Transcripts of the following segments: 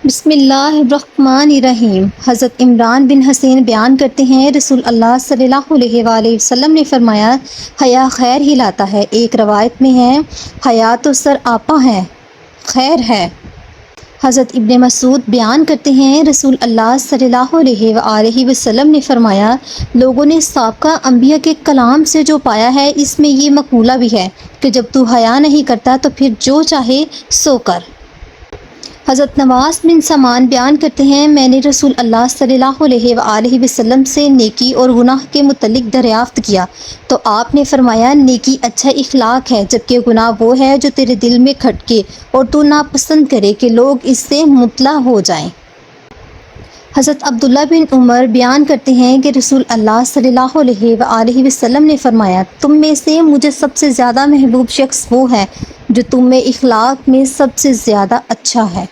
بسم اللہ الرحمن الرحیم۔ حضرت عمران بن حسین بیان کرتے ہیں رسول اللہ صلی اللہ علیہ وآلہ وسلم نے فرمایا حیا خیر ہی لاتا ہے۔ ایک روایت میں ہے حیا تو سر آپا ہے، خیر ہے۔ حضرت ابن مسعود بیان کرتے ہیں رسول اللہ صلی اللہ علیہ وآلہ وسلم نے فرمایا لوگوں نے سابقہ انبیاء کے کلام سے جو پایا ہے اس میں یہ مقولہ بھی ہے کہ جب تو حیا نہیں کرتا تو پھر جو چاہے سو کر۔ حضرت نواس بن سمان بیان کرتے ہیں میں نے رسول اللہ صلی اللہ علیہ وآلہ وسلم سے نیکی اور گناہ کے متعلق دریافت کیا تو آپ نے فرمایا نیکی اچھا اخلاق ہے جبکہ گناہ وہ ہے جو تیرے دل میں کھٹکے اور تو ناپسند کرے کہ لوگ اس سے مطلع ہو جائیں۔ حضرت عبداللہ بن عمر بیان کرتے ہیں کہ رسول اللہ صلی اللہ علیہ وآلہ وسلم نے فرمایا تم میں سے مجھے سب سے زیادہ محبوب شخص وہ ہے جو تم میں اخلاق میں سب سے زیادہ اچھا ہے۔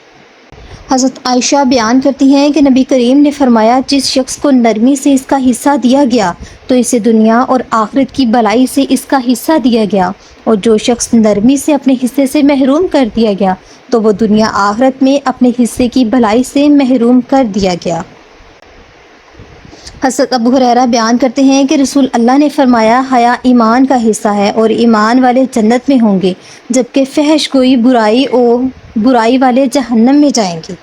حضرت عائشہ بیان کرتی ہیں کہ نبی کریم نے فرمایا جس شخص کو نرمی سے اس کا حصہ دیا گیا تو اسے دنیا اور آخرت کی بھلائی سے اس کا حصہ دیا گیا، اور جو شخص نرمی سے اپنے حصے سے محروم کر دیا گیا تو وہ دنیا آخرت میں اپنے حصے کی بھلائی سے محروم کر دیا گیا۔ حضرت ابو ہریرہ بیان کرتے ہیں کہ رسول اللہ نے فرمایا حیا ایمان کا حصہ ہے اور ایمان والے جنت میں ہوں گے جبکہ فحش گوئی برائی والے جہنم میں جائیں گے۔